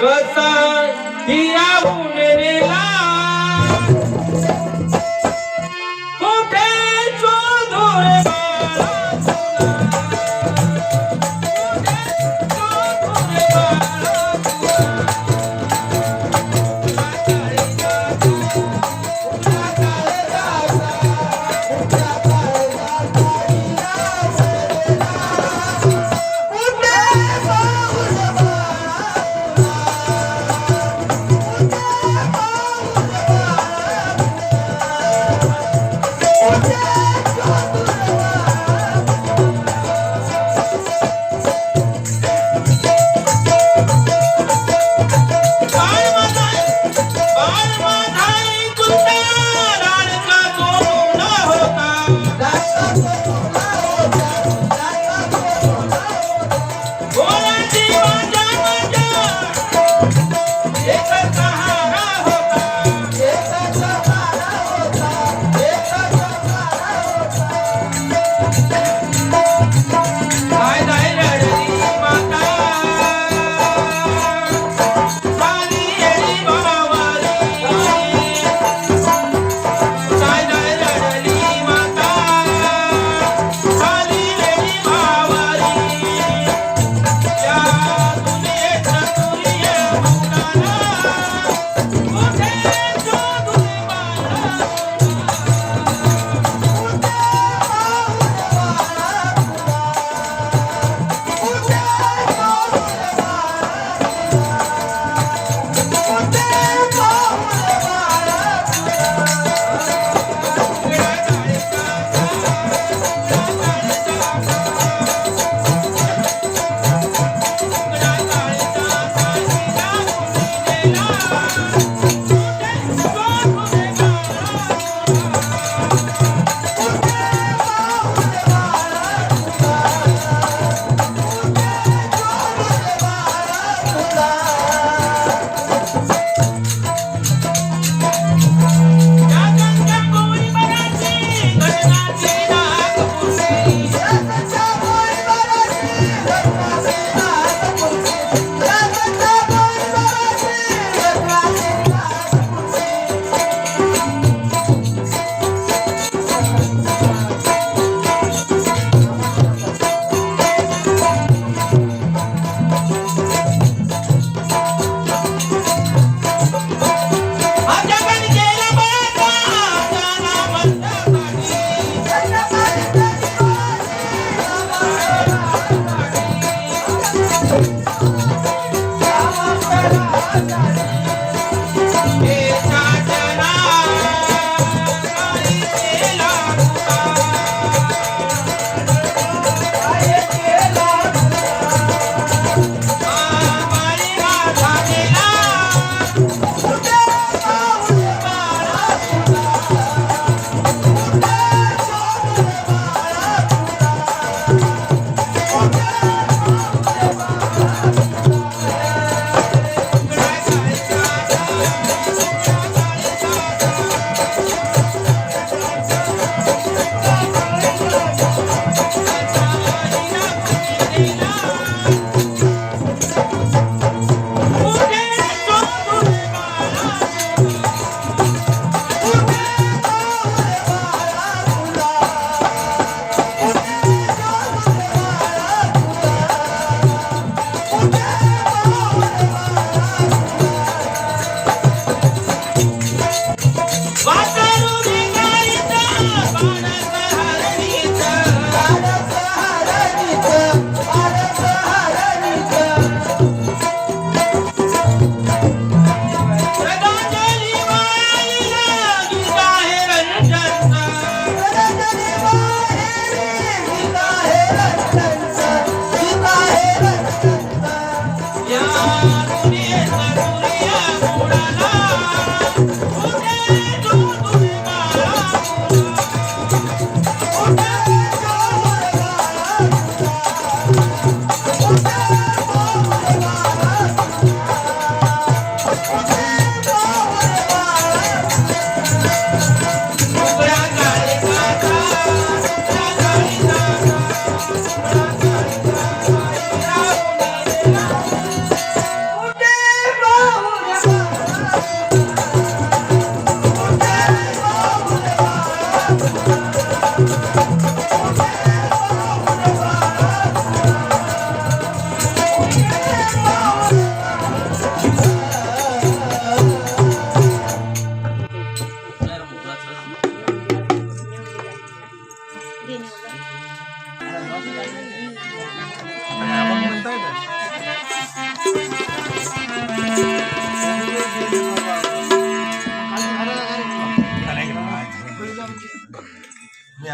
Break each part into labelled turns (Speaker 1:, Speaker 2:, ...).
Speaker 1: कसा दिया उनेला कुठे शोधू रे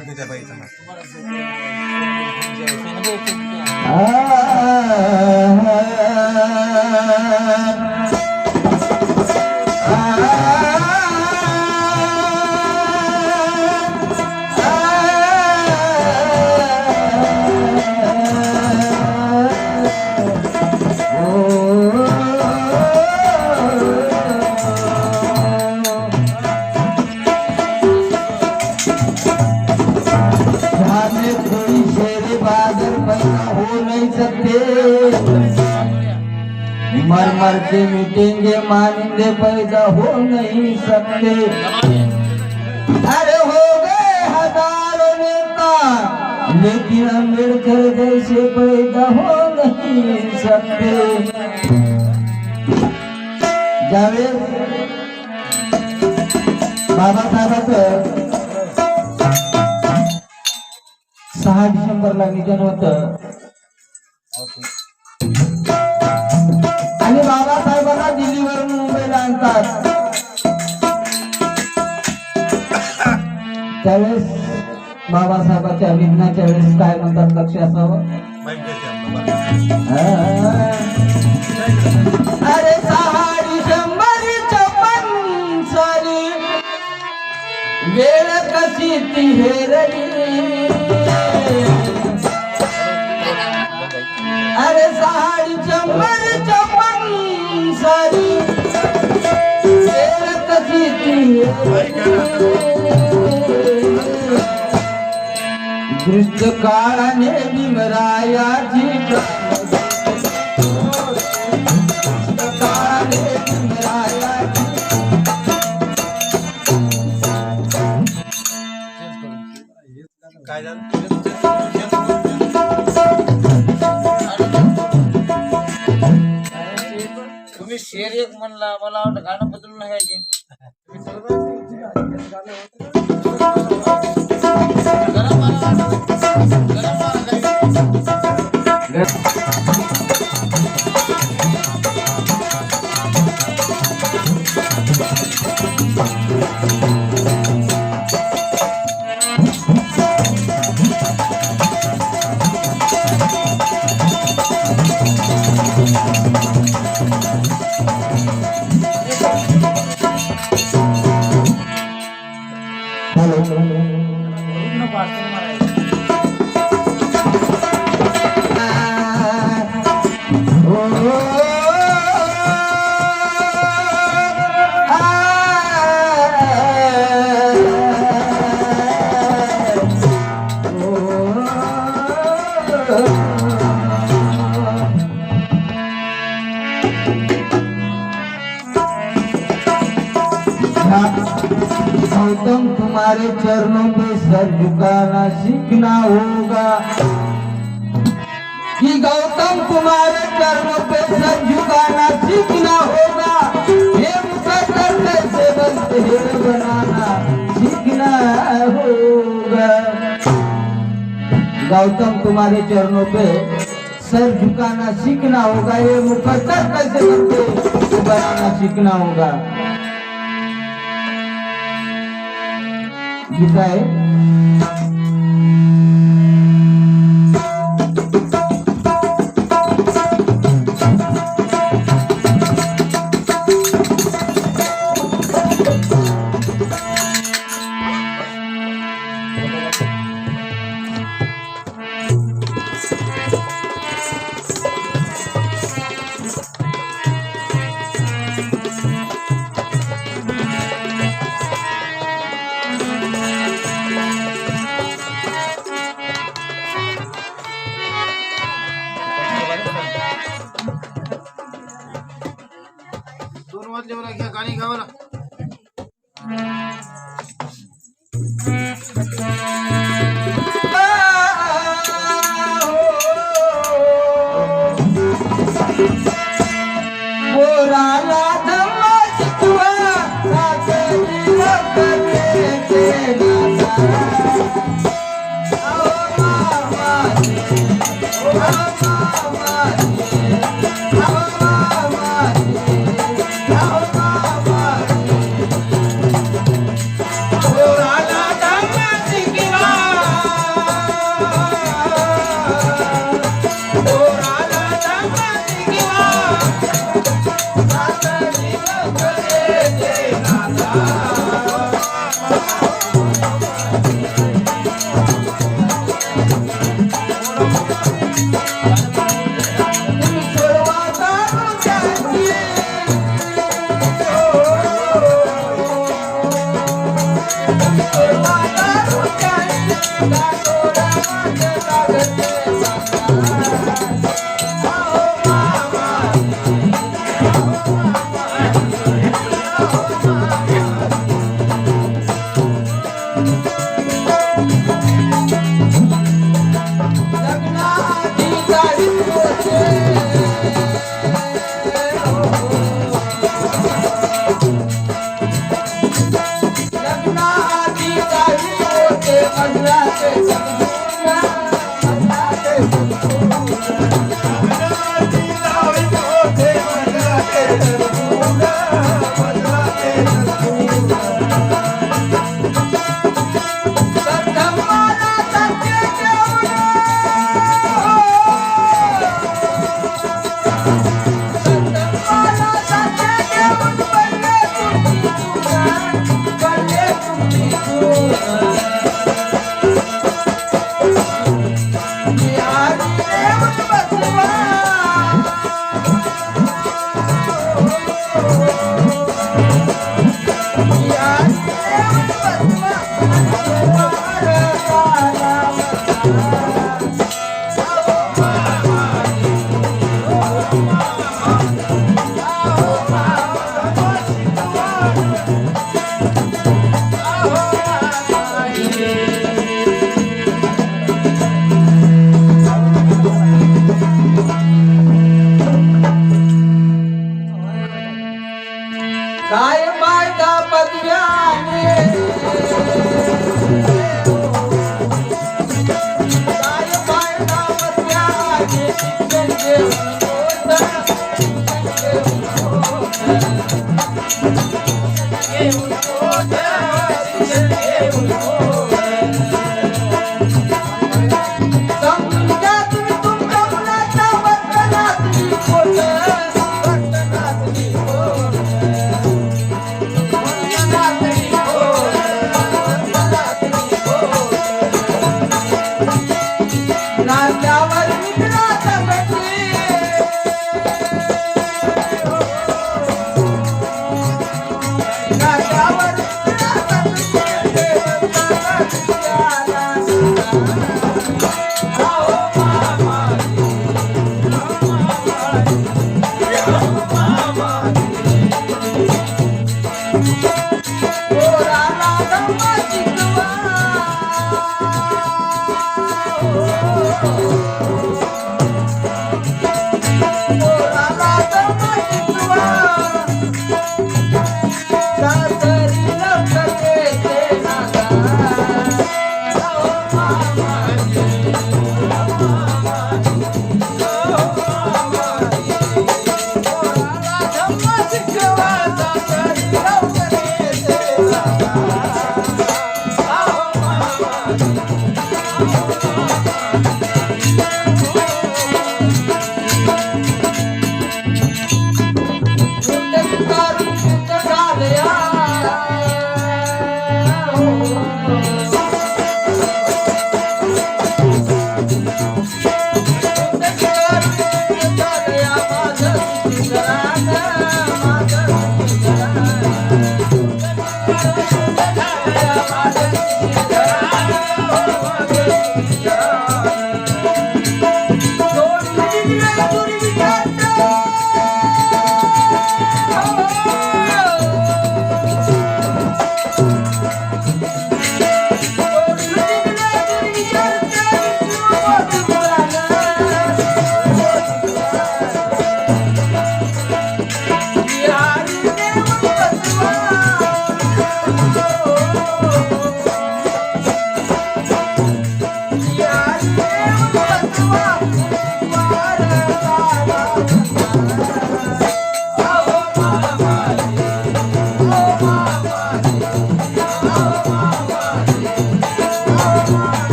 Speaker 2: शांतीच्या बाईचा
Speaker 3: मर मर के मिटेंगे मानिंदे पैदा हो नहीं सकते। अरे हो गए हजारों नेता लेकिन अम्बेडकर जैसे पैदा हो नहीं सकते। ज्यावेळेस बाबासाहेबांचं 6 डिसेंबरला निधन होतं आणि बाबासाहेबांना दिल्लीवरून मुंबईला आणतात। त्यावेळेस बाबासाहेबांच्या निधनाच्या वेळेस काय म्हणतात लक्ष असावं। अरे 6 डिसेंबरच्या 56 साली वेळ कशी ती हेरली। अरे 6 डिसेंबरच्या 56 साली वेळ कशी ती दृष्ट काळाने भीमरायाची काळाने भीमरायाची
Speaker 2: काय झालं
Speaker 4: तुम्ही शेर एक म्हणला मला वाटतं गाणं बदलून नाही आहे की गरम
Speaker 3: गौतम तुम्हारे चरणों पे सर झुकाना सीखना होगा कि गौतम तुम्हारे चरणों पे सर झुकाना सीखना होगा। ये मुकद्दर कैसे बनते हैं बनाना सीखना होगा। गौतम तुम्हारे चरणों पे सर झुकाना सीखना होगा। ये मुकद्दर कैसे बनते बनाना सीखना होगा। गीता है
Speaker 4: गाणी गावं ना
Speaker 1: Oh,
Speaker 3: काय फायदा पदव्याने काय फायदा पदव्याने शिक्षण घेऊन समजून घ्या तुम्ही तुमच्या मुलाच्या वर्तनातली खोट वर्तनातली खोट नात्यावर मित्राचा गती नात्यावर मित्राचा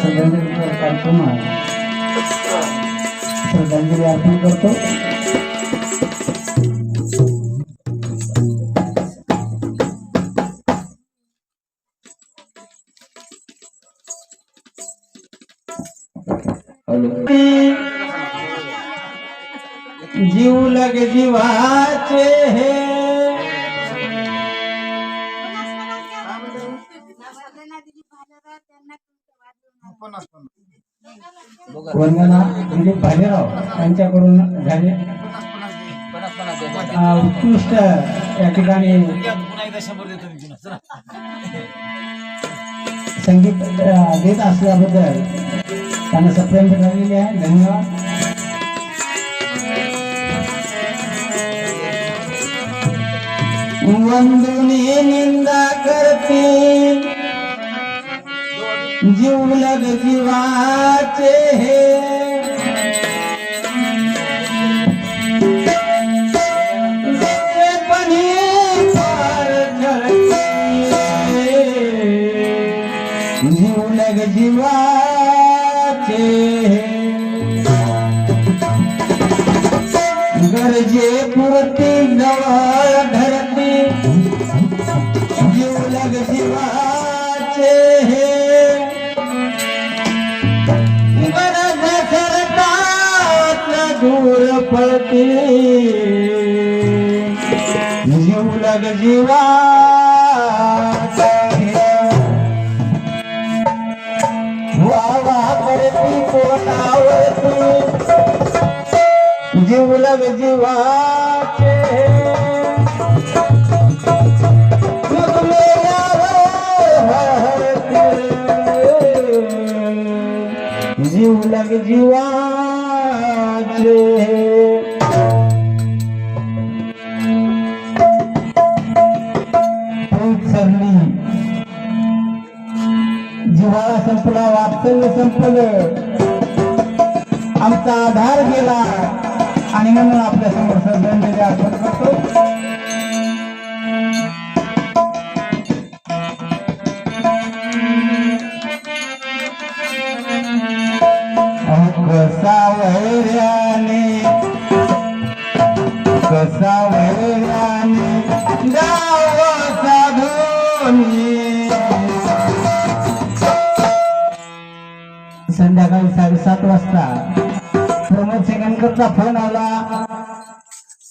Speaker 3: श्रद्धांजली कार्यक्रम श्रद्धांजली अर्पण करतो. जीव लग जीवाचे हे वंदना दिलीप भालेराव यांच्याकडून झाले उत्कृष्ट या ठिकाणी संगीत देत असल्याबद्दल त्यांना सप्रेम झालेले आहे. धन्यवाद. वंदुनी निंदा करते जीव लग जीवाचे हे जीव लग जीवाचे गरजे पुरती जवळ धरती जीव लग जीवाचे हे गरज सरतात दूर पळते जीव लग जीवाचे वावा करती पोटावरती जीव लग जीवाचे जीव लग जीवाचे सरली जिव्हाळा संपला, वात्सल्य संपलं, आमचा आधार गेला आणि म्हणून आपल्या समोर श्रद्धांजली अर्पण करतो. कसा वैर्याने गाव साधोनी. संध्याकाळी 7:30 वाजता प्रमोद सिंगणकरचा फोन आला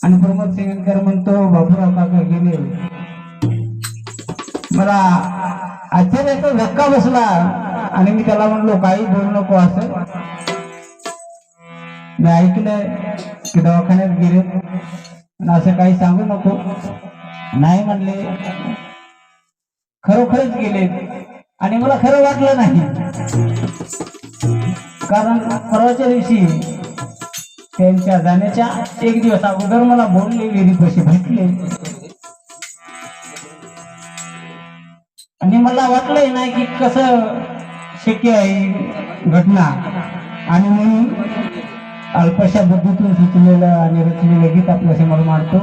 Speaker 3: आणि प्रमोद सिंगणकर म्हणतो बापूराव काका गेले. मला आश्चर्याचा धक्का बसला आणि मी त्याला म्हणलो काही बोलू नको असं. मी ऐकलंय की दवाखान्यात गेले असं काही सांगू नको. नाही म्हणले, खरोखरच गेले आणि मला खरं वाटलं नाही. कारण परवाच्या दिवशी त्यांच्या जाण्याच्या 1 दिवस अगोदर मला बोलले, विहिरी पैसे भेटले आणि मला वाटलंय नाही की कसं शक्य आहे घटना. आणि म्हणून अल्पशा बुद्धीतून सुचलेलं आणि रचलेलं गीत आपल्या समोर मांडतो.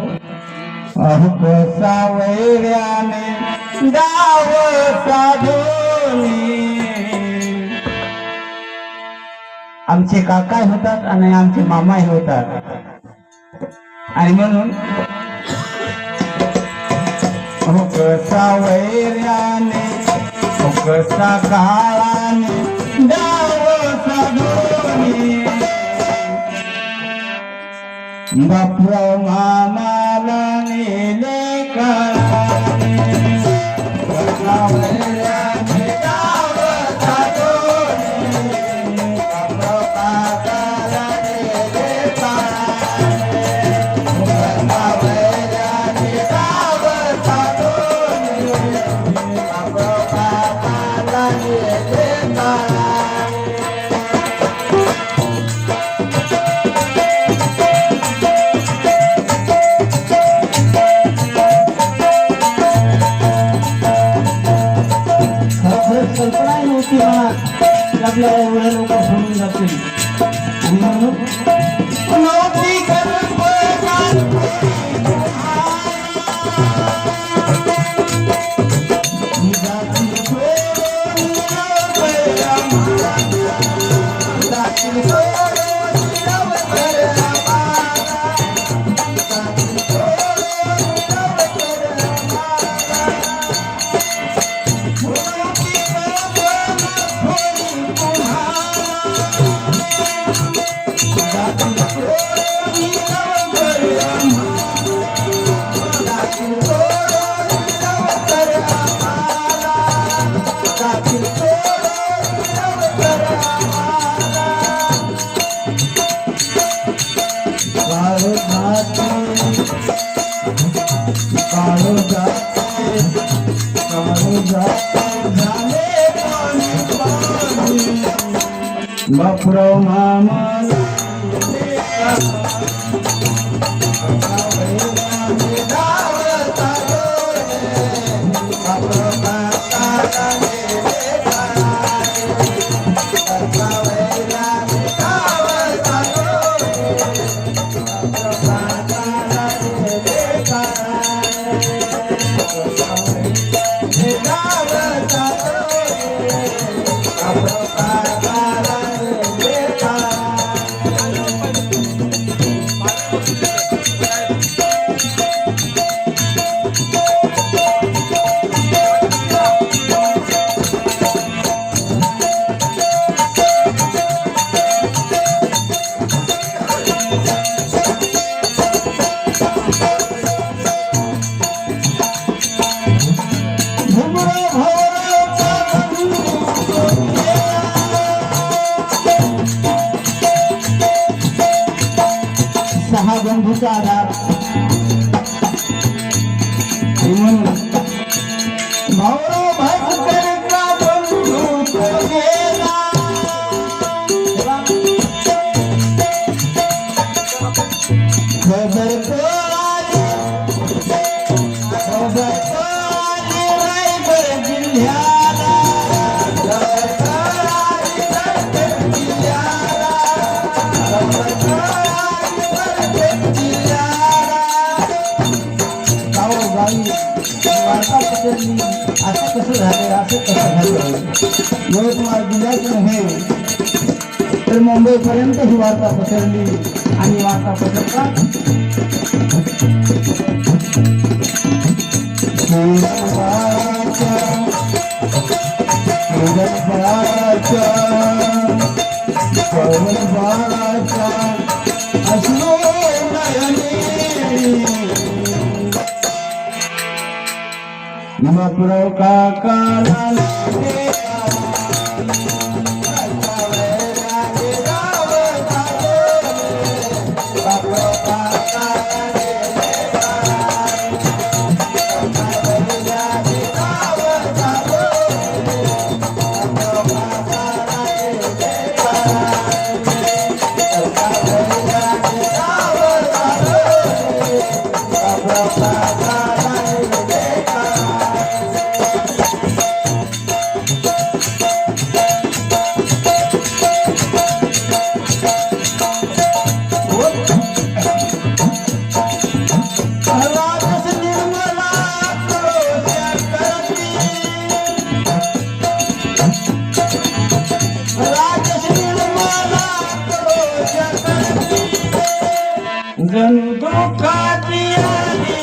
Speaker 3: कसा वैर्याने गाव साधोनी. आमचे काका होतात आणि आमचे मामाही होतात आणि म्हणून कसा वैर्याने कसा काळाने गाव साधोनी. बापूराव मामाला नेले काळाने कसा वैर्याने गाव साधोनी. बापूराव काकाला नेले काळाने कसा वैर्याने गाव साधोनी. बापूराव काकाला नेले काळाने. कल्पनाही नव्हती मला की आपल्याला एवढ्या लोक सोडून जातील आणि म्हणून नव्हती झाले बापराव मामा सहा बंधूचा आधार भाऊराव भास्करचा बंधू तो गेला खबर तो आली रायगड जिल्ह्याला वार्ता पसरली असं कसं झालं असं कसं झालं यवतमाळ जिल्ह्यात नव्हे तर मुंबईपर्यंत ही वार्ता पसरली आणि वार्ता पसरतात बापराव काकाला जणू दुःखाची आली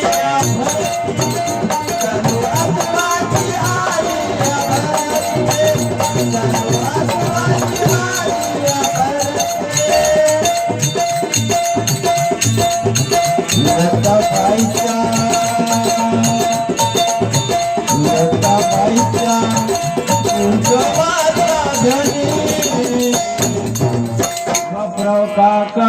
Speaker 3: बापराव काका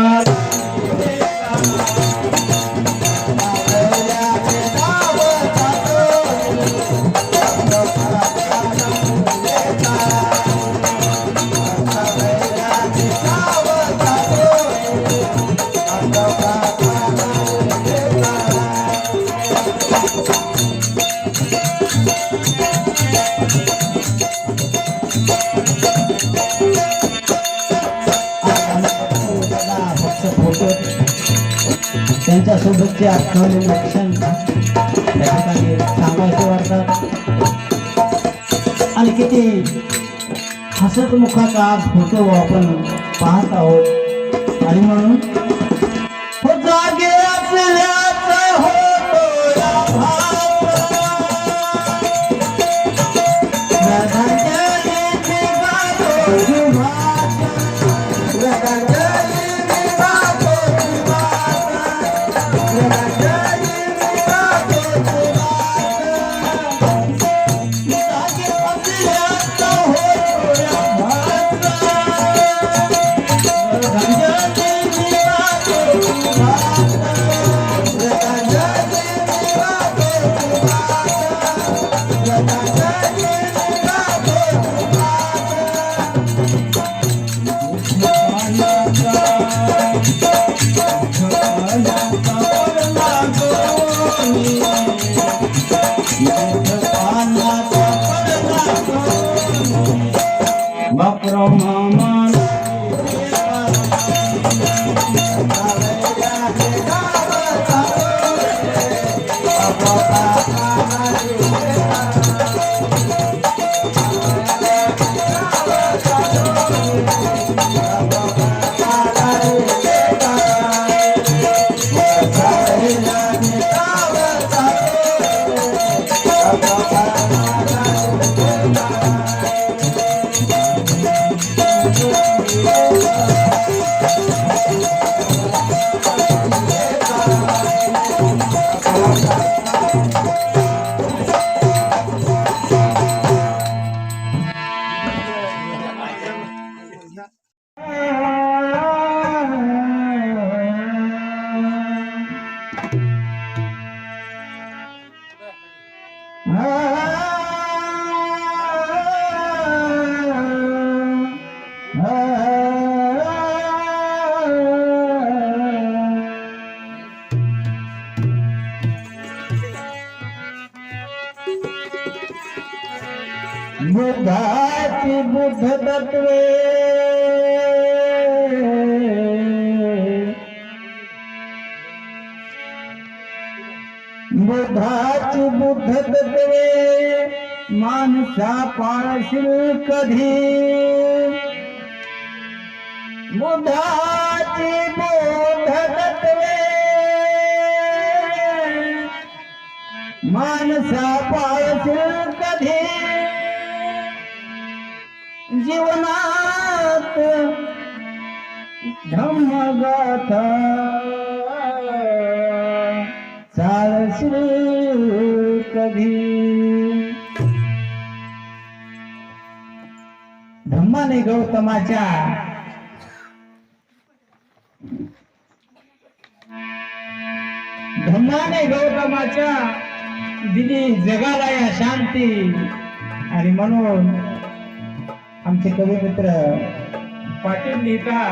Speaker 3: त्यांच्यासोबतचे आठवलेले क्षण त्या ठिकाणी सांगायचे वाटतात आणि किती हसत मुखाचा आज फोटो आपण पाहत आहोत आणि म्हणून जागे असल्याचा होतो Yeah. बुद्धाची बुद्ध तत्वे बुद्धाची बुद्ध तत्वे माणसा पाळशील कधी बुद्धाची बुद्ध तत्वे माणसा पाळशील कधी जीवनात धम्मगाथा चालशील कधी धम्माने गौतमाच्या दिली जगाला या शांती आणि म्हणून आमचे कवी मित्र पाटील लिहितात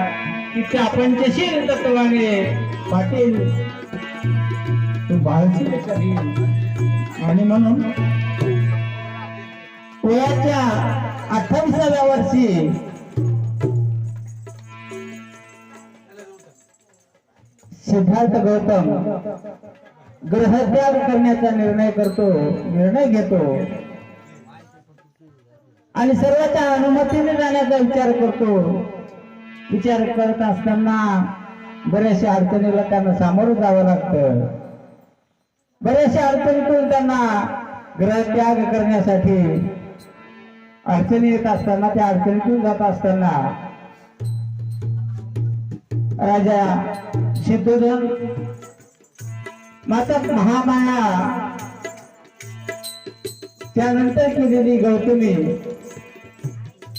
Speaker 3: की त्या पंचशील तत्वाने पाटील तू बाळशील कधी आणि म्हणून वयाच्या 28व्या वर्षी सिद्धार्थ गौतम ग्रहत्याग करण्याचा निर्णय घेतो आणि सर्वांच्या अनुमतीने जाण्याचा विचार करत असताना बऱ्याचशा अडचणीला त्यांना सामोरं जावं लागतं. बऱ्याचशा अडचणीतून त्यांना ग्रहत्याग करण्यासाठी अडचणी येत असताना त्या अडचणीतून जात असताना राजा सिद्धोधन माता महामाया त्यानंतर केलेली गौतमी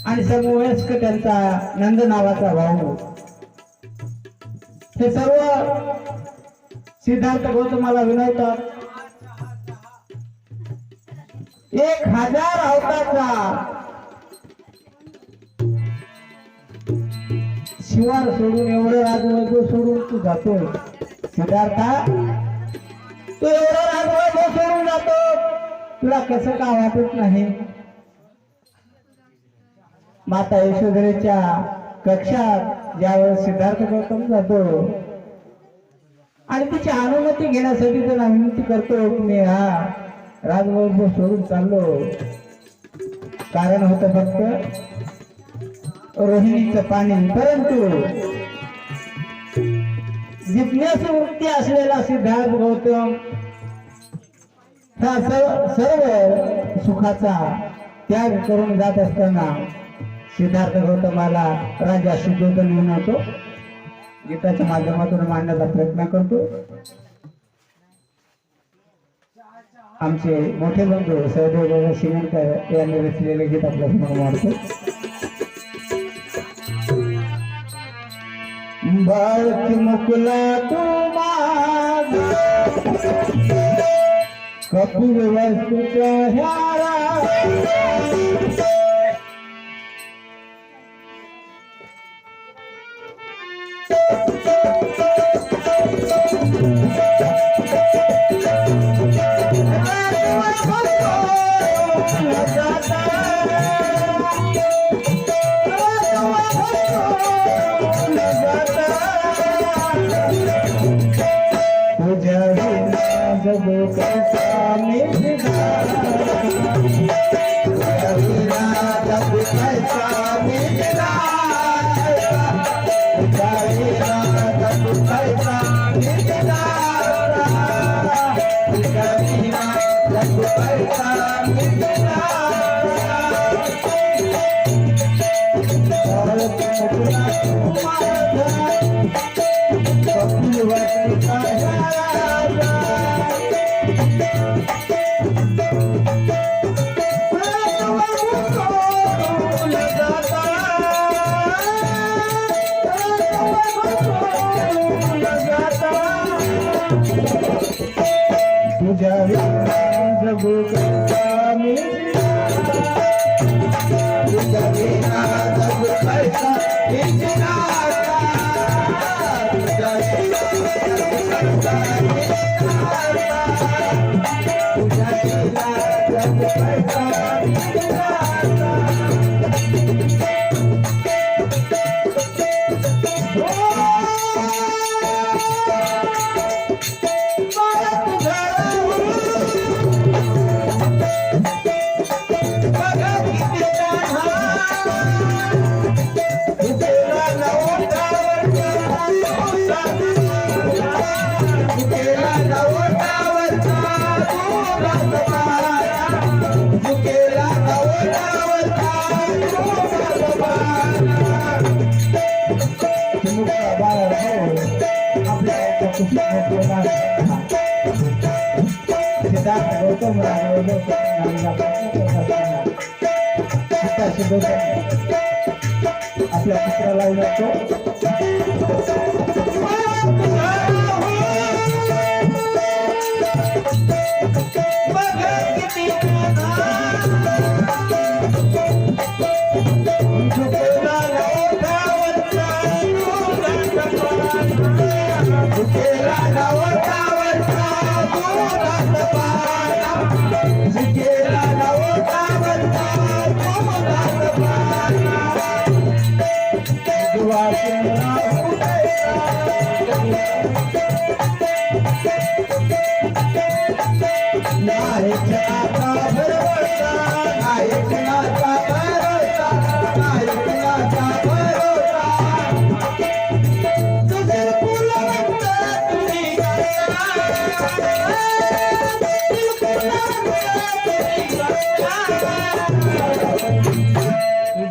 Speaker 3: आणि समवयस्क त्यांचा नंद नावाचा भाऊ हे सर्व सिद्धार्थ गौतमाला विनवतात. 1000 अवताचा शिवार सोडून एवढं राजवैभव सोडून तू जातो सिद्धार्था, तू एवढं राजवैभव सोडून जातो, तुला कसं का वाटत नाही? माता यशोधरेच्या कक्षात ज्यावेळेस सिद्धार्थ गौतम जातो आणि तिची अनुमती घेण्यासाठी त्याला विनंती करतो की मी हा राजवैभव सोडून चाललो. कारण होतं फक्त रोहिणीचं पाणी. परंतु जिज्ञासू वृत्ती असलेला सिद्धार्थ गौतम हा सर्व सुखाचा त्याग करून जात असताना सिद्धार्थ गौतमाला राजा शुद्धोधन विनवतो, गीताच्या माध्यमातून मांडण्याचा प्रयत्न करतो. आमचे मोठे बंधू सहदेव बाबा शिवणकर यांनी रचलेले गीत आपल्या समोर मांडतो. बाळकी मुकुला तू माग कपूर वस्तूच्या ह्याला तुझ्या झुकेला नवरावता आपल्या पुत्राला जातो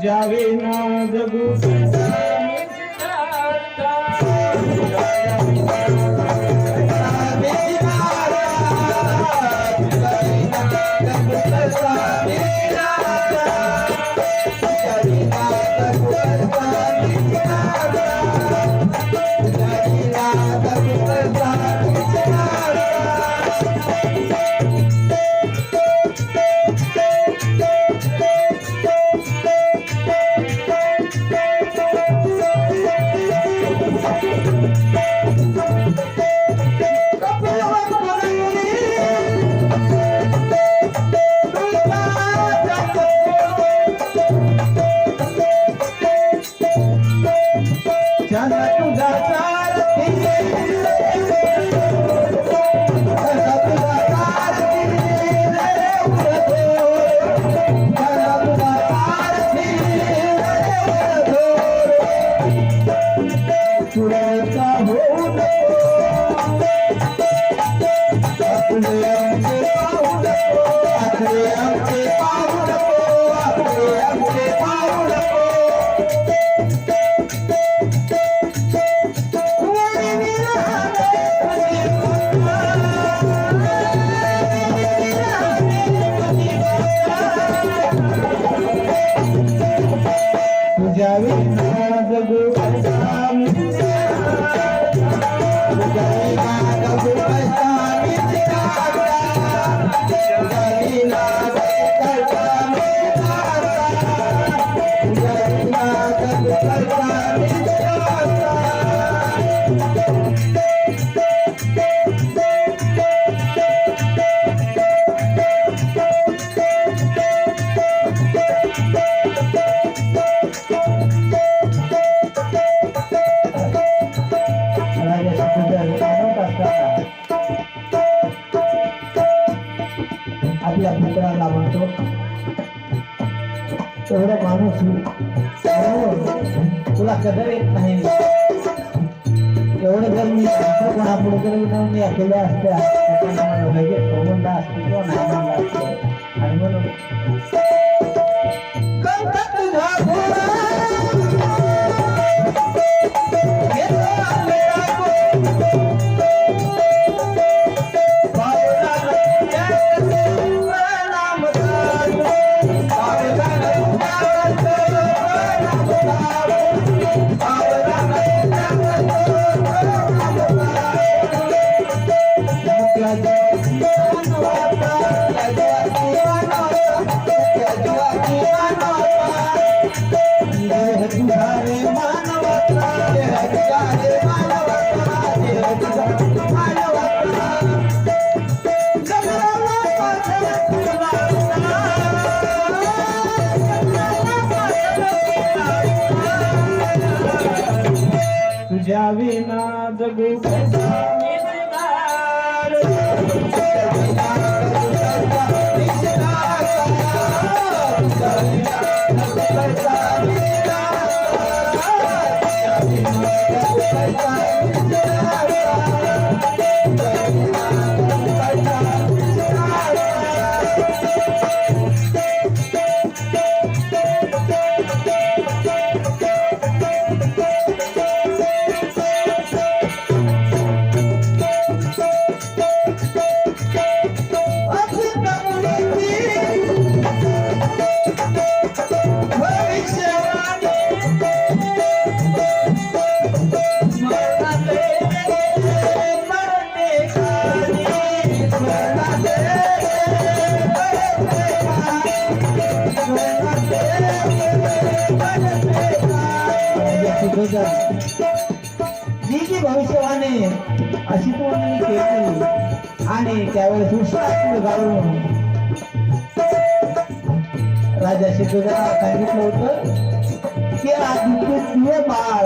Speaker 3: जावे ना जगू आपल्या मित्राला म्हणतो एवढं माणूस तुला कदर येत नाही एवढं जर मी कोणापुढे तरी मी अकेल्या असत्या लगेच म्हणला असते किंवा नाही म्हणला असतो आणि म्हणून तुझ्या विना जगू जी जी भविष्यवाणी अशी तुम्हाला केली आणि त्यावेळेस उष्ण घालून राजा सिद्धोदराला सांगितलं होतं की आदित्य बाळ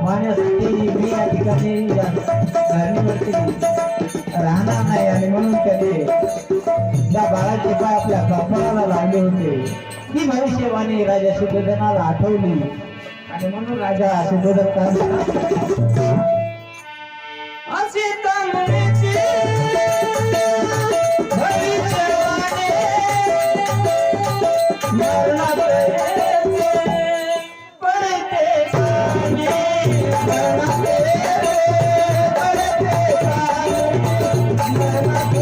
Speaker 3: माण्यासाठी मी या ठिकाणी धरणीवरती राहणार नाही आणि म्हणून त्याने त्या बाळाचे पाय आपल्या कपाळाला लावले होते. ही भविष्यवाणी राजा सिद्धोदराला आठवली आणि म्हणून राजा सिद्धोदर असे तमनेची भविष्यवाणी मरणात पडते कामी, मरणात पडते कामी, मरणात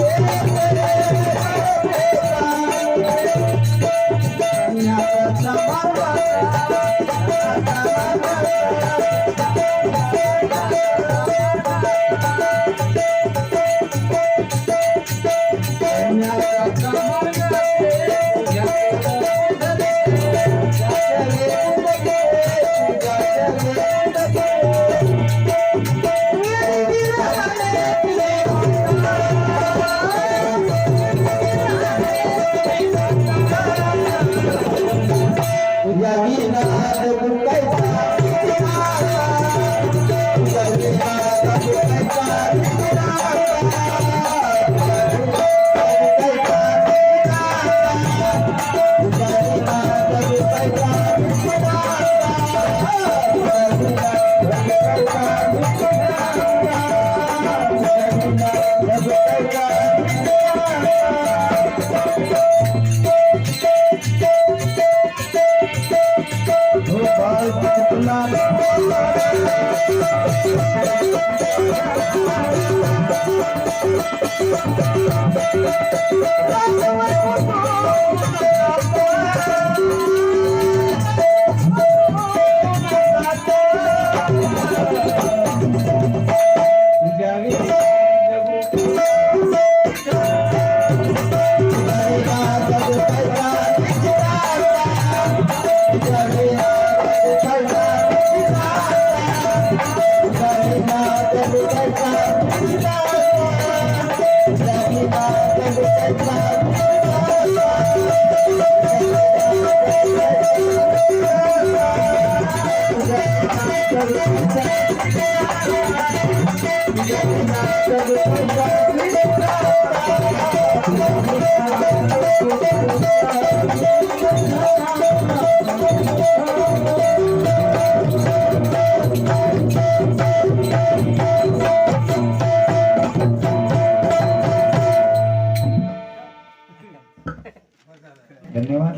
Speaker 3: धन्यवाद.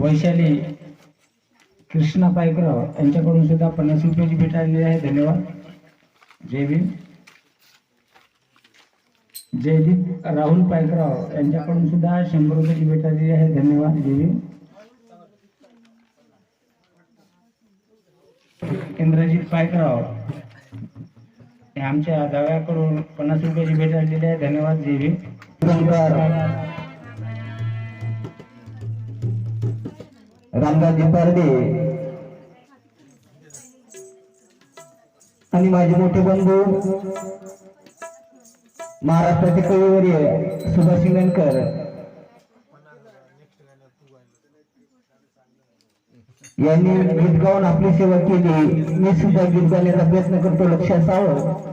Speaker 3: वैशाली कृष्णा पायकराव यांच्याकडून सुद्धा 50 रुपयाची भेट आलेली आहे. धन्यवाद. जय भीम. जयदीप राहुल पायकराव यांच्याकडून सुद्धा 100 रुपयाची भेट आलेली आहे. धन्यवाद. जय भीम. इंद्रजित पायकराव आमच्या दाव्याकडून 50 रुपयाची भेट आलेली आहे. धन्यवाद. जय भीम. रामदासजी पारडे आणि माझे मोठे बंधू महाराष्ट्राचे कविवर्य सुभाष शिंगणकर यांनी गीत गाऊन आपली सेवा केली. मी सुद्धा गीत गाण्याचा प्रयत्न करतो. लक्ष असावं.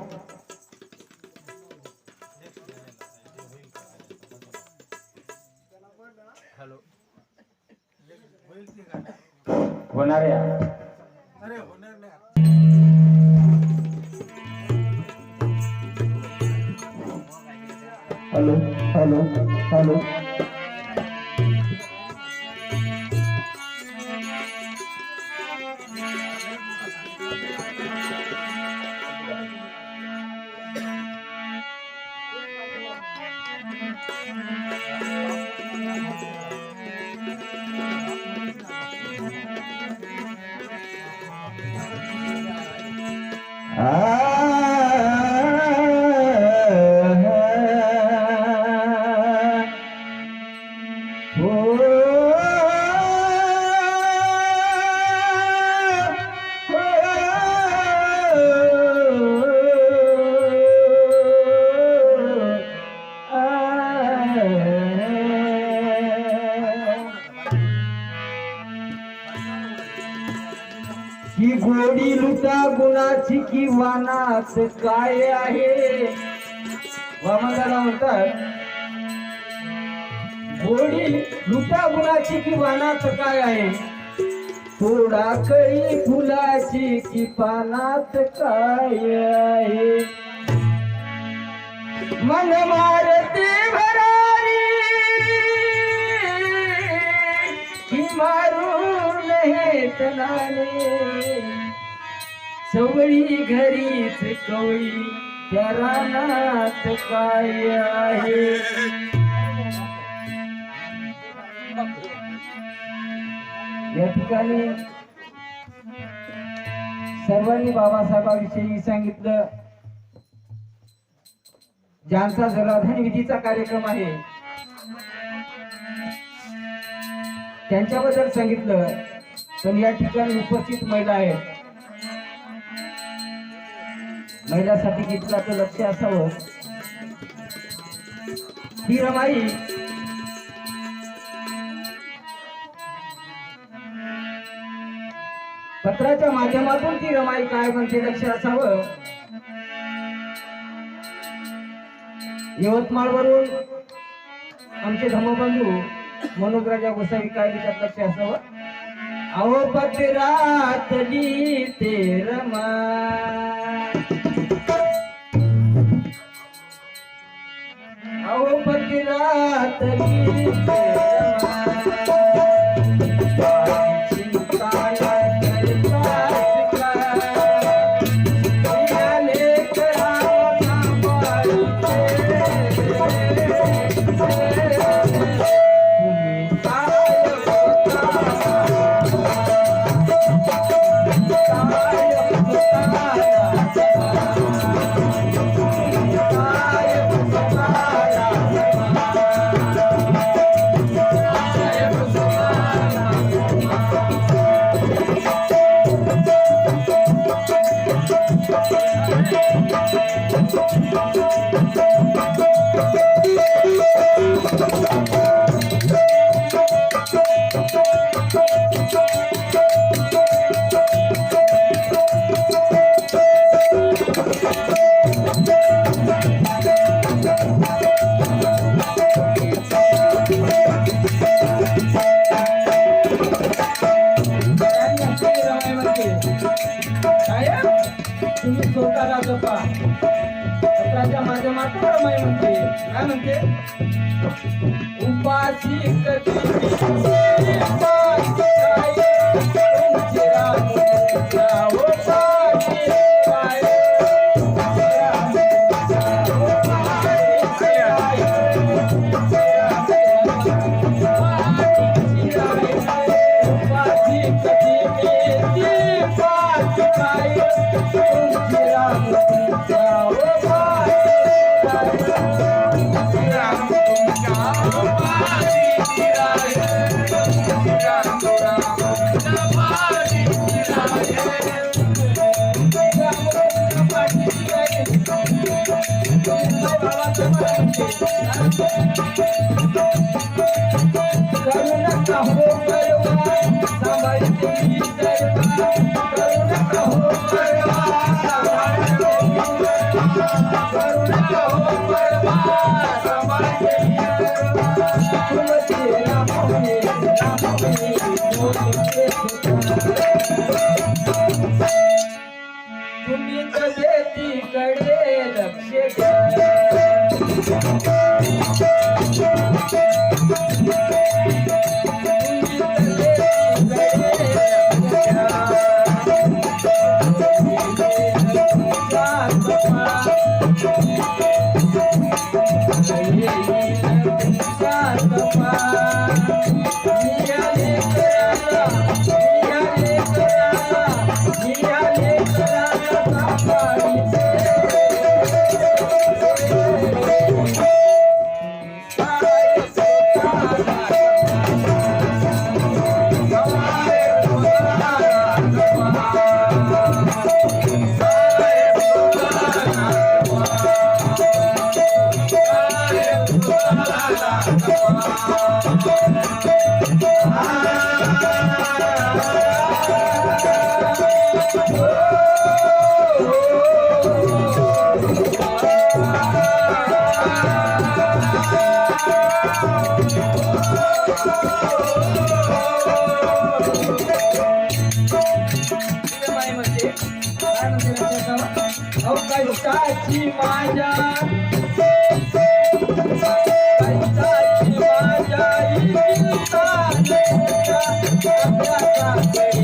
Speaker 3: होणाऱ्या हॅलो हॅलो हॅलो ही गोडी लुटा गुणाची किंवा नाच काय आहे. वामनदादा म्हणतात गोडी लुटा गुणाची किंवा नाच काय आहे. थोडा कळी फुलाची की पानात काय आहे. मन मारते भरारी की मारून हेत नाणे. सवळी घरीच कवळी त्या रानात काय आहे. या ठिकाणी सर्वांनी बाबासाहेबांविषयी सांगितलं. ज्यांचा जलाधान विधीचा कार्यक्रम आहे त्यांच्याबद्दल सांगितलं. पण या ठिकाणी उपस्थित महिला आहेत. महिलांसाठी गीताचं लक्ष असावं. ही रमाई पत्राच्या माध्यमातून ती रमाई काय म्हणते लक्ष असावं. यवतमाळ वरून आमचे धर्मबंधू मनोजराजा गोसावी काय लिहितात लक्ष असावं. अहो पत्रातली ते रमा अहो पत्रातली ते तुम्ही स्वतःला जपा. पत्राच्या माध्यमातून रमाई म्हणते काय म्हणते. उपाशी कधी तुम्ही शेतीकडे लक्ष घ्या. बाई म्हणते काय म्हणते लक्षात ठेवा. अहो कष्टाची माझ्या कष्टाची माझ्या इच्छा अभ्यासाकडे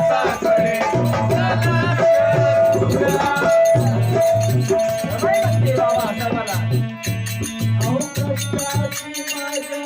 Speaker 1: अभ्यासाकडे अभ्यासाकडे
Speaker 3: बाई म्हणते बाबा सर्वाला. अहो कष्टाची माझ्या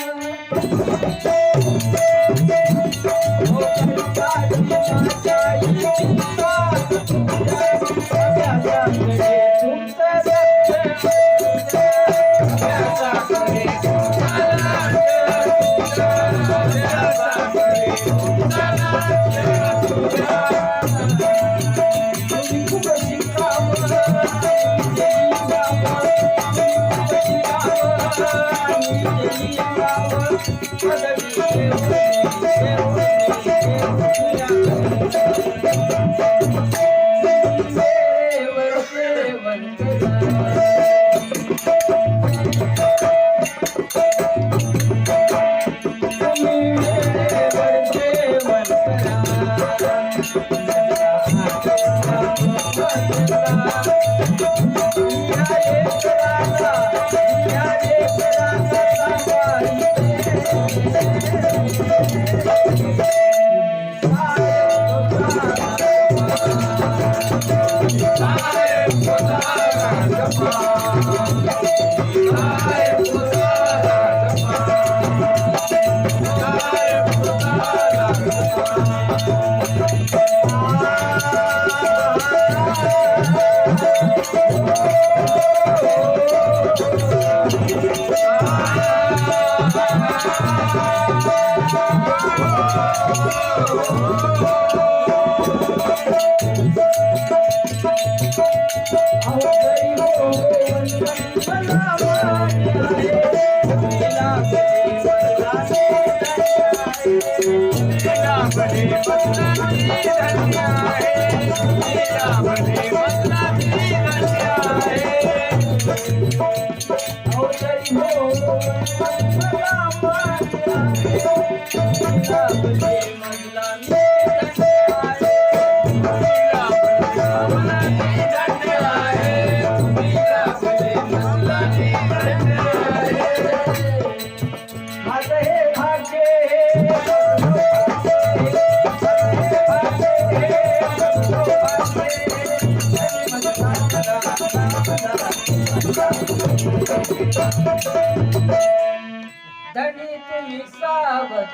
Speaker 3: धनी तुम्ही सावध